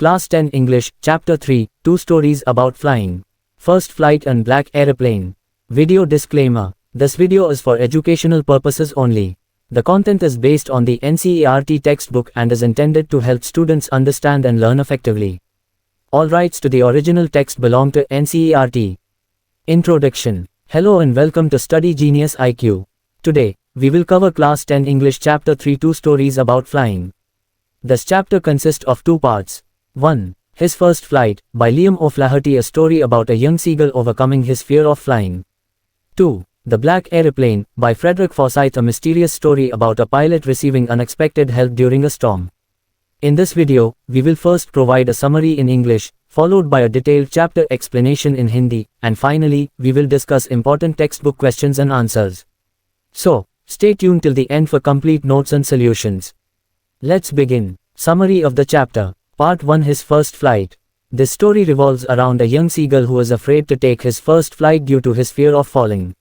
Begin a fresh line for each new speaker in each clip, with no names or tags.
Class 10 English, Chapter 3, 2 Stories about Flying. First Flight and Black Aeroplane. Video disclaimer. This video is for educational purposes only. The content is based on the NCERT textbook and is intended to help students understand and learn effectively. All rights to the original text belong to NCERT. Introduction. Hello and welcome to Study Genius IQ. Today, we will cover Class 10 English Chapter 3, 2 Stories about Flying. This chapter consists of 2 parts. 1. His First Flight, by Liam O'Flaherty, a story about a young seagull overcoming his fear of flying. 2. The Black Aeroplane, by Frederick Forsyth, a mysterious story about a pilot receiving unexpected help during a storm. In this video, we will first provide a summary in English, followed by a detailed chapter explanation in Hindi, and finally, we will discuss important textbook questions and answers. So, stay tuned till the end for complete notes and solutions. Let's begin. Summary of the chapter. Part 1, His First Flight. This story revolves around a young seagull who is afraid to take his first flight due to his fear of falling.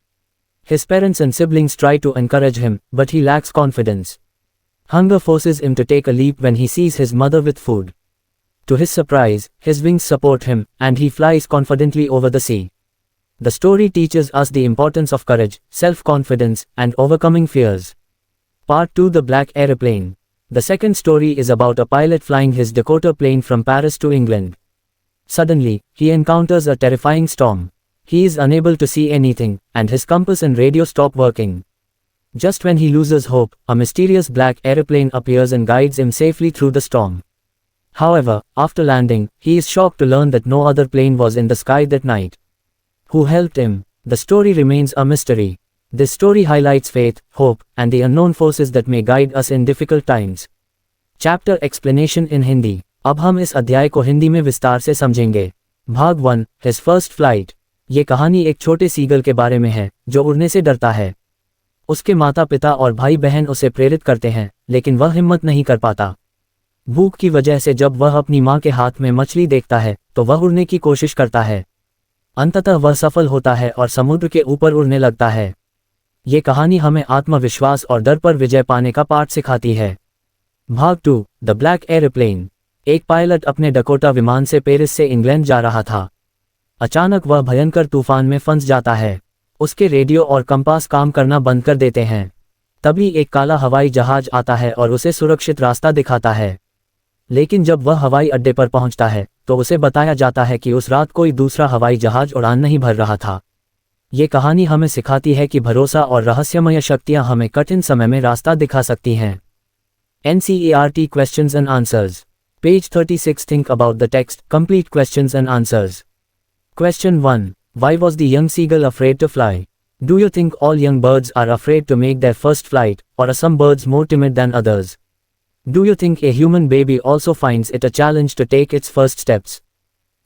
His parents and siblings try to encourage him, but he lacks confidence. Hunger forces him to take a leap when he sees his mother with food. To his surprise, his wings support him, and he flies confidently over the sea. The story teaches us the importance of courage, self-confidence, and overcoming fears. Part 2, The Black Aeroplane. The second story is about a pilot flying his Dakota plane from Paris to England. Suddenly, he encounters a terrifying storm. He is unable to see anything, and his compass and radio stop working. Just when he loses hope, a mysterious black aeroplane appears and guides him safely through the storm. However, after landing, he is shocked to learn that no other plane was in the sky that night. Who helped him? The story remains a mystery. This story highlights faith, hope, and the unknown forces that may guide us in difficult times. Chapter Explanation in Hindi. अब हम इस अध्याय को हिंदी में विस्तार से समझेंगे. भाग 1, His First Flight. ये कहानी एक छोटे सीगल के बारे में है, जो उड़ने से डरता है. उसके माता पिता और भाई बहन उसे प्रेरित करते हैं, लेकिन वह हिम्मत नहीं कर पाता. भूख की वजह से जब वह अपनी माँ के हाथ में मछली देखता है, तो वह उड़ने की कोशिश करता है. अंततः वह सफल होता है और समुद्र के ऊपर उड़ने लगता है. ये कहानी हमें आत्मविश्वास और डर पर विजय पाने का पाठ सिखाती है. भाग 2, द ब्लैक एयरप्लेन. एक पायलट अपने डकोटा विमान से पेरिस से इंग्लैंड जा रहा था. अचानक वह भयंकर तूफान में फंस जाता है. उसके रेडियो और कंपास काम करना बंद कर देते हैं. तभी एक काला हवाई जहाज आता है और उसे सुरक्षित रास्ता दिखाता है. लेकिन जब वह हवाई अड्डे पर पहुंचता है, तो उसे बताया जाता है कि उस रात कोई दूसरा हवाई जहाज उड़ान नहीं भर रहा था. ये कहानी हमें सिखाती है कि भरोसा और रहस्यमय शक्तियां हमें कठिन समय में रास्ता दिखा सकती हैं. NCERT Questions and Answers. Page 36. Think about the text. Complete questions and answers. Question 1. Why was the young seagull afraid to fly? Do you think all young birds are afraid to make their first flight, or are some birds more timid than others? Do you think a human baby also finds it a challenge to take its first steps?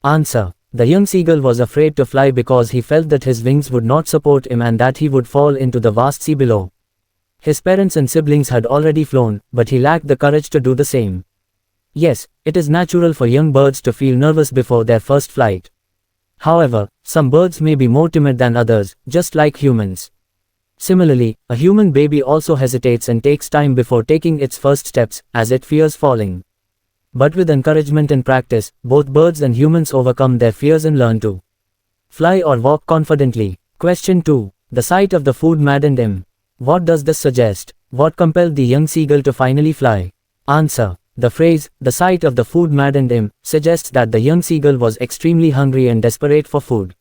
Answer. The young seagull was afraid to fly because he felt that his wings would not support him and that he would fall into the vast sea below. His parents and siblings had already flown, but he lacked the courage to do the same. Yes, it is natural for young birds to feel nervous before their first flight. However, some birds may be more timid than others, just like humans. Similarly, a human baby also hesitates and takes time before taking its first steps, as it fears falling. But with encouragement and practice, both birds and humans overcome their fears and learn to fly or walk confidently. Question 2. The sight of the food maddened him. What does this suggest? What compelled the young seagull to finally fly? Answer. The phrase, "the sight of the food maddened him," suggests that the young seagull was extremely hungry and desperate for food.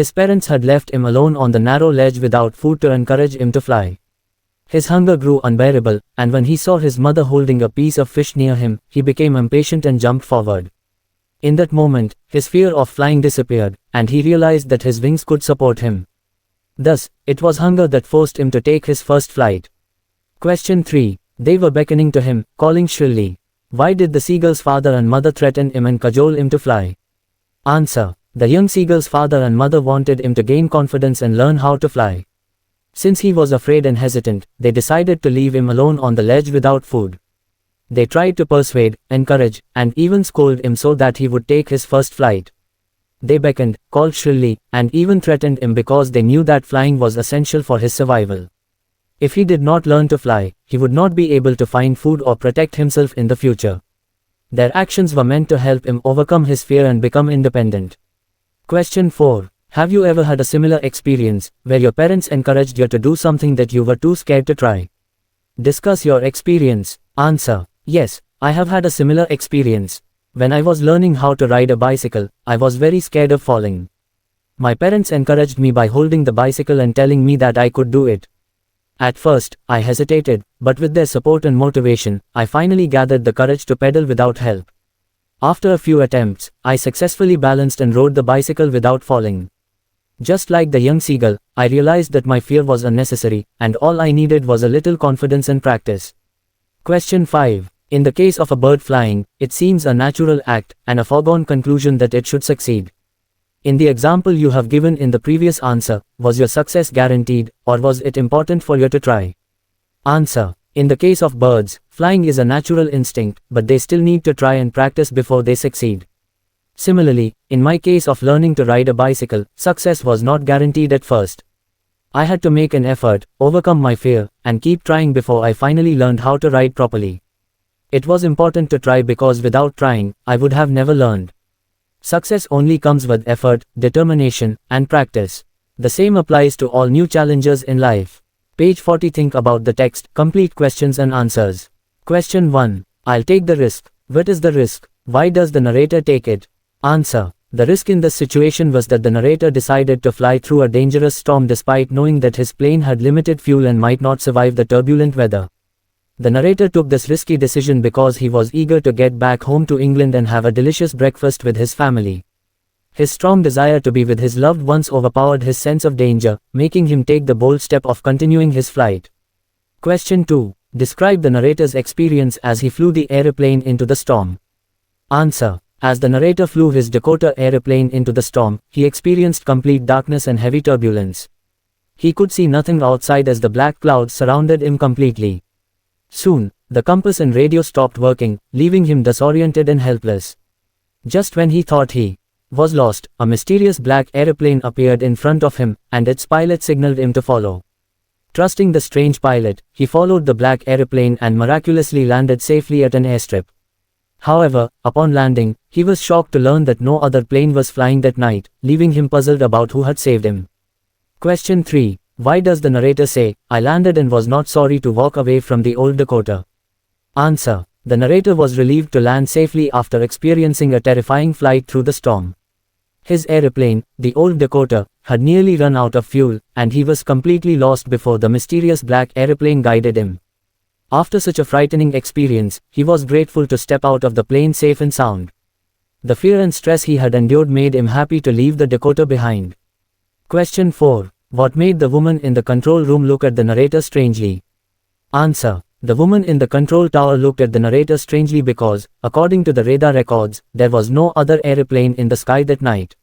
His parents had left him alone on the narrow ledge without food to encourage him to fly. His hunger grew unbearable, and when he saw his mother holding a piece of fish near him, he became impatient and jumped forward. In that moment, his fear of flying disappeared, and he realized that his wings could support him. Thus, it was hunger that forced him to take his first flight. Question 3. They were beckoning to him, calling shrilly. Why did the seagull's father and mother threaten him and cajole him to fly? Answer. The young seagull's father and mother wanted him to gain confidence and learn how to fly. Since he was afraid and hesitant, they decided to leave him alone on the ledge without food. They tried to persuade, encourage, and even scold him so that he would take his first flight. They beckoned, called shrilly, and even threatened him because they knew that flying was essential for his survival. If he did not learn to fly, he would not be able to find food or protect himself in the future. Their actions were meant to help him overcome his fear and become independent. Question 4. Have you ever had a similar experience, where your parents encouraged you to do something that you were too scared to try? Discuss your experience. Answer. Yes, I have had a similar experience. When I was learning how to ride a bicycle, I was very scared of falling. My parents encouraged me by holding the bicycle and telling me that I could do it. At first, I hesitated, but with their support and motivation, I finally gathered the courage to pedal without help. After a few attempts, I successfully balanced and rode the bicycle without falling. Just like the young seagull, I realized that my fear was unnecessary, and all I needed was a little confidence and practice. Question 5. In the case of a bird flying, it seems a natural act, and a foregone conclusion that it should succeed. In the example you have given in the previous answer, was your success guaranteed, or was it important for you to try? Answer. In the case of birds, flying is a natural instinct, but they still need to try and practice before they succeed. Similarly, in my case of learning to ride a bicycle, success was not guaranteed at first. I had to make an effort, overcome my fear, and keep trying before I finally learned how to ride properly. It was important to try because without trying, I would have never learned. Success only comes with effort, determination, and practice. The same applies to all new challenges in life. Page 40. Think about the text, complete questions and answers. Question 1. I'll take the risk. What is the risk? Why does the narrator take it? Answer. The risk in this situation was that the narrator decided to fly through a dangerous storm despite knowing that his plane had limited fuel and might not survive the turbulent weather. The narrator took this risky decision because he was eager to get back home to England and have a delicious breakfast with his family. His strong desire to be with his loved ones overpowered his sense of danger, making him take the bold step of continuing his flight. Question 2. Describe the narrator's experience as he flew the aeroplane into the storm. Answer. As the narrator flew his Dakota aeroplane into the storm, he experienced complete darkness and heavy turbulence. He could see nothing outside as the black clouds surrounded him completely. Soon, the compass and radio stopped working, leaving him disoriented and helpless. Just when he thought he was lost, a mysterious black aeroplane appeared in front of him, and its pilot signaled him to follow. Trusting the strange pilot, he followed the black aeroplane and miraculously landed safely at an airstrip. However, upon landing, he was shocked to learn that no other plane was flying that night, leaving him puzzled about who had saved him. Question 3. Why does the narrator say, "I landed and was not sorry to walk away from the old Dakota"? Answer. The narrator was relieved to land safely after experiencing a terrifying flight through the storm. His airplane, the old Dakota, had nearly run out of fuel, and he was completely lost before the mysterious black airplane guided him. After such a frightening experience, he was grateful to step out of the plane safe and sound. The fear and stress he had endured made him happy to leave the Dakota behind. Question 4. What made the woman in the control room look at the narrator strangely? Answer. The woman in the control tower looked at the narrator strangely because, according to the radar records, there was no other airplane in the sky that night.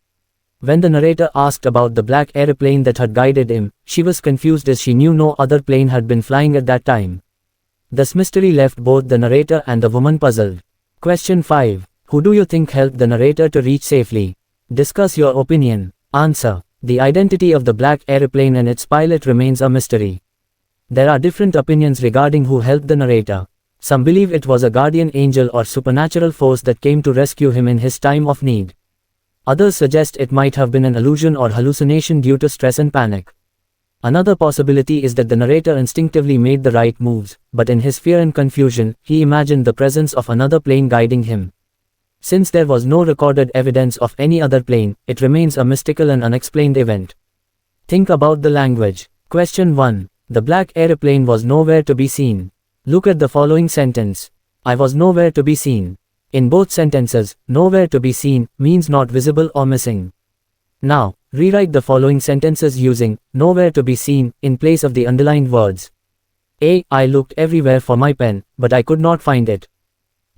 When the narrator asked about the black airplane that had guided him, she was confused as she knew no other plane had been flying at that time. This mystery left both the narrator and the woman puzzled. Question 5. Who do you think helped the narrator to reach safely? Discuss your opinion. Answer. The identity of the black airplane and its pilot remains a mystery. There are different opinions regarding who helped the narrator. Some believe it was a guardian angel or supernatural force that came to rescue him in his time of need. Others suggest it might have been an illusion or hallucination due to stress and panic. Another possibility is that the narrator instinctively made the right moves, but in his fear and confusion, he imagined the presence of another plane guiding him. Since there was no recorded evidence of any other plane, it remains a mystical and unexplained event. Think about the language. Question 1. The black airplane was nowhere to be seen. Look at the following sentence. I was nowhere to be seen. In both sentences, nowhere to be seen means not visible or missing. Now, rewrite the following sentences using nowhere to be seen in place of the underlined words. A. I looked everywhere for my pen, but I could not find it.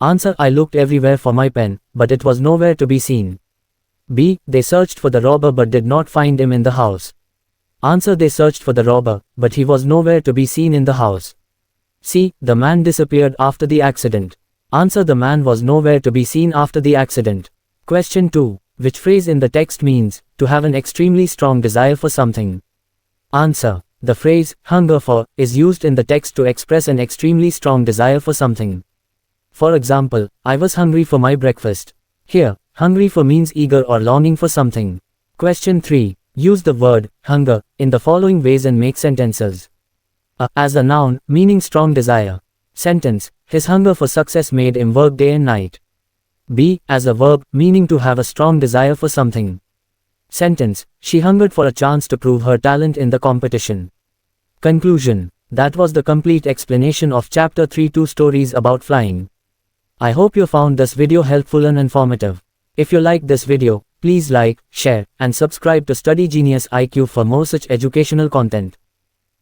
Answer. I looked everywhere for my pen, but it was nowhere to be seen. B. They searched for the robber but did not find him in the house. Answer. They searched for the robber, but he was nowhere to be seen in the house. C. The man disappeared after the accident. Answer. The man was nowhere to be seen after the accident. Question 2. Which phrase in the text means to have an extremely strong desire for something? Answer. The phrase hunger for is used in the text to express an extremely strong desire for something. For example, I was hungry for my breakfast. Here, hungry for means eager or longing for something. Question 3. Use the word hunger in the following ways and make sentences. A as a noun, meaning strong desire. Sentence: his hunger for success made him work day and night. B as a verb, meaning to have a strong desire for something. Sentence: she hungered for a chance to prove her talent in the competition. Conclusion: that was the complete explanation of Chapter 3 2 Stories About Flying. I hope you found this video helpful and informative. If you liked this video, please like, share, and subscribe to Study Genius IQ for more such educational content.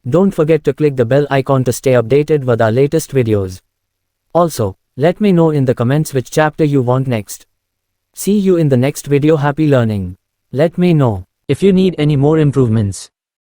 Don't forget to click the bell icon to stay updated with our latest videos. Also, let me know in the comments which chapter you want next. See you in the next video. Happy learning. Let me know if you need any more improvements.